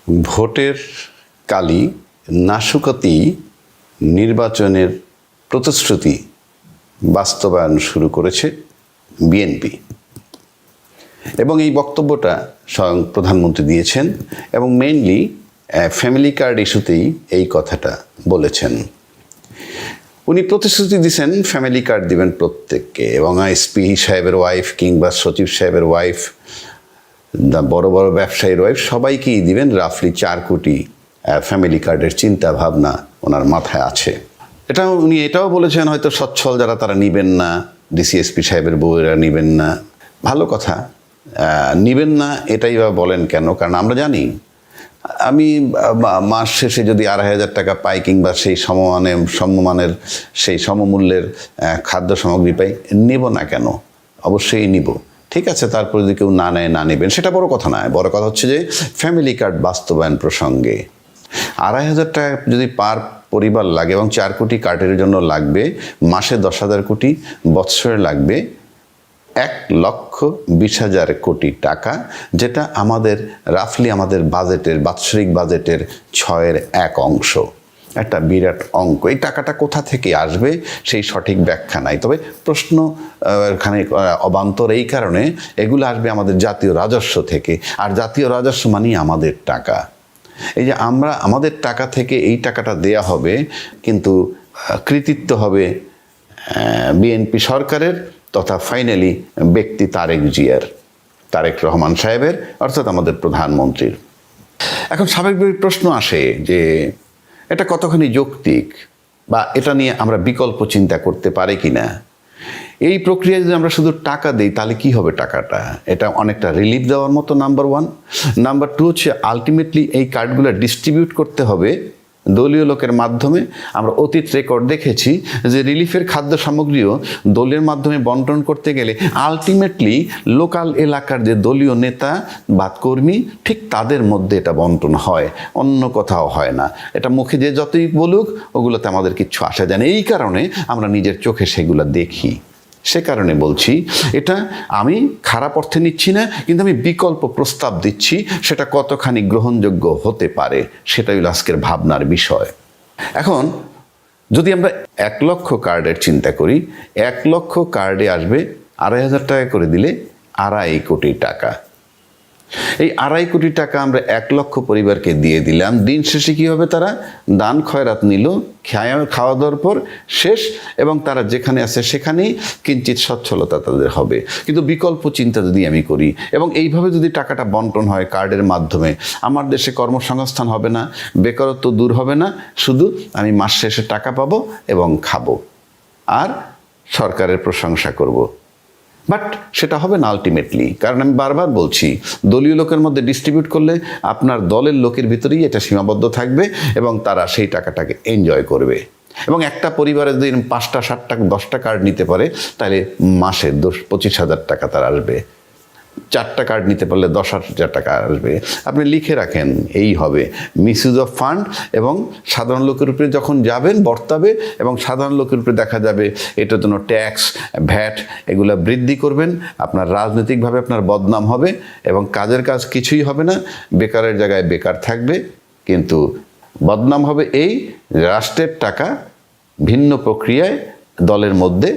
ভোটের কালি নাশকতাই নির্বাচনের প্রতিশ্রুতি বাস্তবায়ন শুরু করেছে বিএনপি এবং এই বক্তব্যটা স্বয়ং প্রধানমন্ত্রী দিয়েছেন এবং মেইনলি ফ্যামিলি কার্ড ইস্যুতেই এই কথাটা বলেছেন। উনি প্রতিশ্রুতি দিয়েছেন ফ্যামিলি কার্ড দিবেন প্রত্যেককে এবং এসপি সাহেবের ওয়াইফ কিংবা সচিব সাহেবের ওয়াইফ, বড় বড় ব্যবসায়ীর ওয়াইফ সবাইকেই দিবেন রাফলি 4 কোটি ফ্যামিলি কার্ডের চিন্তা ভাবনা ওনার মাথায় আছে। উনি এটাও বলেছেন হয়তো সচ্ছল যারা তারা নিবেন না, ডিসিএসপি সাহেবের বউয়েরা নিবেন না। ভালো কথা, নিবেন না এটাই বা বলেন কেন? কারণ আমরা জানি আমি মাস শেষে যদি 2,500 টাকা পাই কিংবা সেই সমমানের সেই সমমূল্যের খাদ্য সামগ্রী পাই, নেব না কেন? অবশ্যই নিব। ঠিক আছে, তারপর যদি কেউ না নেয়, না নেবেন, সেটা বড় কথা নয়। বড় কথা হচ্ছে যে ফ্যামিলি কার্ড বাস্তবায়ন প্রসঙ্গে 2,500 টাকা যদি পার পরিবার লাগে এবং 4 কোটি কার্ডের জন্য লাগবে মাসে 10,000 কোটি, বৎসরে লাগবে 1,20,000 কোটি টাকা, যেটা আমাদের রাফলি আমাদের বাজেটের বাৎসরিক বাজেটের 6-এর 1 অংশ। একটা বিরাট অঙ্ক। এই টাকাটা কোথা থেকে আসবে সেই সঠিক ব্যাখ্যা নাই, তবে প্রশ্ন এখানে অবান্তর এই কারণে এগুলো আসবে আমাদের জাতীয় রাজস্ব থেকে, আর জাতীয় রাজস্ব মানেই আমাদের টাকা। এই যে আমরা আমাদের টাকা থেকে এই টাকাটা দেয়া হবে, কিন্তু কৃতিত্ব হবে বিএনপি সরকারের তথা ফাইনালি ব্যক্তি তারেক রহমান সাহেবের, অর্থাৎ আমাদের প্রধানমন্ত্রীর। এখন স্বাভাবিক প্রশ্ন আসে যে এটা কতখানি যৌক্তিক বা এটা নিয়ে আমরা বিকল্প চিন্তা করতে পারি কি না। এই প্রক্রিয়ায় যদি আমরা শুধু টাকা দিই তাহলে কি হবে টাকাটা? এটা অনেকটা রিলিফ দেওয়ার মতো, নাম্বার 1। নাম্বার 2 হচ্ছে আলটিমেটলি এই কার্ডগুলো ডিস্ট্রিবিউট করতে হবে দলীয় লোকের মাধ্যমে। আমরা অতীত রেকর্ড দেখেছি যে রিলিফের খাদ্য সামগ্রীও দলের মাধ্যমে বন্টন করতে গেলে আলটিমেটলি লোকাল এলাকার যে দলীয় নেতা বা কর্মী, ঠিক তাদের মধ্যে এটা বন্টন হয়, অন্য কোথাও হয় না। এটা মুখে যে যতই বলুক ওগুলোতে আমাদের কিচ্ছু আসা যায় না। এই কারণে আমরা নিজের চোখে সেগুলো দেখি। সে কারণে বলছি এটা আমি খারাপ অর্থে নিচ্ছি না, কিন্তু আমি বিকল্প প্রস্তাব দিচ্ছি, সেটা কতখানি গ্রহণযোগ্য হতে পারে সেটাই হলো আজকের ভাবনার বিষয়। এখন যদি আমরা 1 লক্ষ কার্ডের চিন্তা করি, 1 লক্ষ কার্ডে আসবে 2,500 টাকা করে দিলে 2.5 কোটি টাকা। এই 2.5 কোটি টাকা আমরা 1 লক্ষ পরিবারকে দিয়ে দিলাম। দিন শেষে কী হবে? তারা দান খয়রাত নিল, খাওয়া দাওয়ার পর শেষ, এবং তারা যেখানে আছে সেখানেই কিঞ্চিত সচ্ছলতা তাদের হবে। কিন্তু বিকল্প চিন্তা যদি আমি করি এবং এইভাবে যদি টাকাটা বন্টন হয় কার্ডের মাধ্যমে, আমার দেশে কর্মসংস্থান হবে না, বেকারত্ব দূর হবে না, শুধু আমি মাস শেষে টাকা পাবো এবং খাবো আর সরকারের প্রশংসা করব। বাট সেটা হবে না আলটিমেটলি, কারণ আমি বারবার বলছি দলীয় লোকের মধ্যে ডিস্ট্রিবিউট করলে আপনার দলের লোকের ভিতরেই এটা সীমাবদ্ধ থাকবে এবং তারা সেই টাকাটাকে এনজয় করবে। এবং একটা পরিবারে যদি 5টা 7টা 10টা কার্ড নিতে পারে তাহলে মাসে 25,000 টাকা তার আসবে। 4টা কার্ড নিতে পারলে 10,000 টাকা আসবে। আপনি লিখে রাখেন, এই হবে মিসইউজ অফ ফান্ড। এবং সাধারণ লোকের উপরে যখন যাবেন বর্তাবে এবং সাধারণ লোকের উপরে দেখা যাবে এটার জন্য ট্যাক্স, ভ্যাট এগুলো বৃদ্ধি করবেন, আপনার রাজনৈতিকভাবে আপনার বদনাম হবে এবং কাজের কাজ কিছুই হবে না, বেকারের জায়গায় বেকার থাকবে। কিন্তু বদনাম হবে এই রাষ্ট্রের টাকা ভিন্ন প্রক্রিয়ায় দলের মধ্যে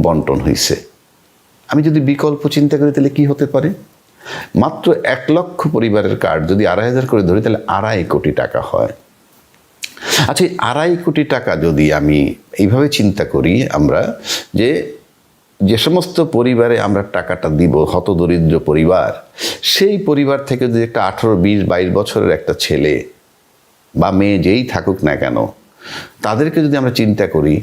বন্টন হয়েছে। আমি যদি বিকল্প চিন্তা করি তাহলে কি হতে পারে? মাত্র 1 লক্ষ পরিবারের কার্ড যদি 2,500 করে ধরি তাহলে 2.5 কোটি টাকা হয়। আচ্ছা, 2.5 কোটি টাকা যদি আমি এইভাবে চিন্তা করি, আমরা যে সমস্ত পরিবারে আমরা টাকাটা দিব, হতদরিদ্র পরিবার, সেই পরিবার থেকে যদি একটা 18, 20, 22 বছরের একটা ছেলে বা মেয়ে যেই থাকুক না কেন, তাদেরকে যদি আমরা চিন্তা করি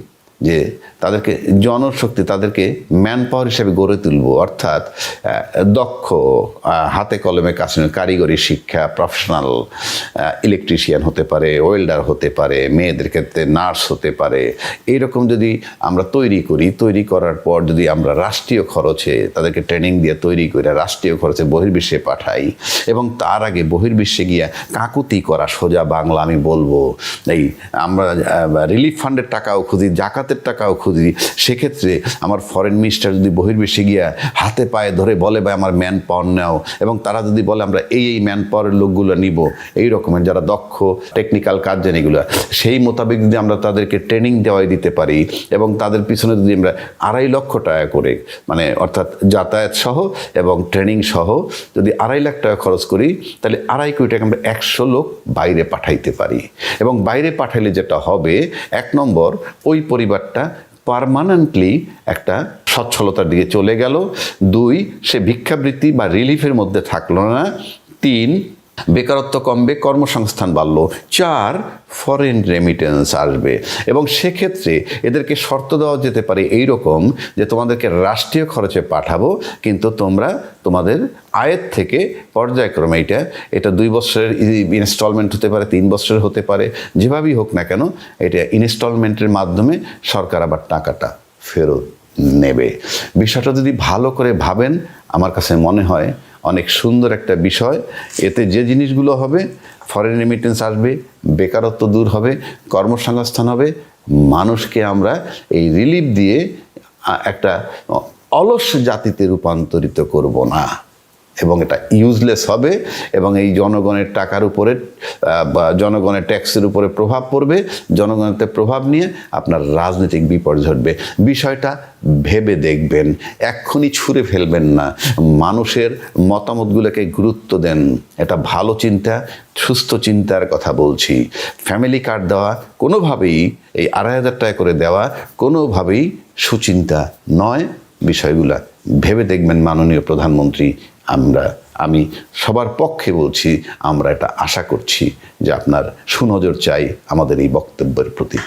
যে তাদেরকে জনশক্তি, তাদেরকে ম্যান পাওয়ার হিসেবে গড়ে তুলব, অর্থাৎ দক্ষ, হাতে কলমে কাজ, কারিগরি শিক্ষা, প্রফেশনাল ইলেকট্রিশিয়ান হতে পারে, ওয়েল্ডার হতে পারে, মেয়েদের ক্ষেত্রে নার্স হতে পারে, এইরকম যদি আমরা তৈরি করার পর যদি আমরা রাষ্ট্রীয় খরচে তাদেরকে ট্রেনিং দিয়ে তৈরি করে রাষ্ট্রীয় খরচে বহির্বিশ্বে পাঠাই এবং তার আগে বহির্বিশ্বে গিয়ে কাকুতি করা, সোজা বাংলা আমি বলবো, এই আমরা রিলিফ ফান্ডের টাকাও খুঁজি, জাকাত হাতের টাকাও খুঁজি, সেক্ষেত্রে আমার ফরেন মিনিস্টার যদি বহির্বিশ্বে গিয়া হাতে পায়ে ধরে বলে ভাই আমার ম্যান পাওয়ার নাও, এবং তারা যদি বলে আমরা এই ম্যান পাওয়ারের লোকগুলো নিব, এই রকমের যারা দক্ষ টেকনিক্যাল কাজ জানে এগুলো, সেই মোতাবেক যদি আমরা তাদেরকে ট্রেনিং দেওয়াই দিতে পারি এবং তাদের পিছনে যদি আমরা 2.5 লক্ষ টাকা করে, মানে অর্থাৎ যাতায়াত সহ এবং ট্রেনিং সহ যদি 2.5 লাখ টাকা খরচ করি, তাহলে 2.5 কোটি টাকা আমরা 100 লোক বাইরে পাঠাইতে পারি। এবং বাইরে পাঠাইলে যেটা হবে, 1 নম্বর ওই পরিবারটা পার্মানেন্টলি একটা সচ্ছলতার দিকে চলে গেল, 2 সে ভিক্ষাবৃত্তি বা রিলিফের মধ্যে থাকলো না, 3 বেকারত্ব কমবে, কর্মসংস্থান বাড়লো, 4 ফরেন রেমিটেন্স আসবে। এবং সেক্ষেত্রে এদেরকে শর্ত দেওয়া যেতে পারে এই রকম যে তোমাদেরকে রাষ্ট্রীয় খরচে পাঠাবো, কিন্তু তোমরা তোমাদের আয়ের থেকে পর্যায়ক্রমে এটা 2 বছরের ইনস্টলমেন্ট হতে পারে, 3 বছরের হতে পারে, যেভাবেই হোক না কেন এটা ইনস্টলমেন্টের মাধ্যমে সরকার আবার টাকাটা ফেরত নেবে। বিষয়টা যদি ভালো করে ভাবেন, আমার কাছে মনে হয় অনেক সুন্দর একটা বিষয়। এতে যে জিনিসগুলো হবে, ফরেন রেমিটেন্স আসবে, বেকারত্ব দূর হবে, কর্মসংস্থান হবে, মানুষকে আমরা এই রিলিফ দিয়ে একটা অলস জাতিতে রূপান্তরিত করব না, এবং এটা ইউজলেস হবে, এবং এই জনগণের টাকার উপরে বা জনগণের ট্যাক্সের উপরে প্রভাব পড়বে, জনগণের প্রভাব নিয়ে আপনার রাজনৈতিক বিপর্যয় ঘটবে। বিষয়টা ভেবে দেখবেন, এক্ষুনি ছুঁড়ে ফেলবেন না, মানুষের মতামতগুলোকে গুরুত্ব দেন। এটা ভালো চিন্তা, সুস্থ চিন্তার কথা বলছি। ফ্যামিলি কার্ড দেওয়া কোনোভাবেই, এই 2.5 টাকা করে দেওয়া কোনোভাবেই সুচিন্তা নয়। বিষয়গুলা ভেবে দেখবেন মাননীয় প্রধানমন্ত্রী। আমি সবার পক্ষে বলছি, আমরা এটা আশা করছি যে আপনার সুনজর চাই আমাদের এই বক্তব্যের প্রতি।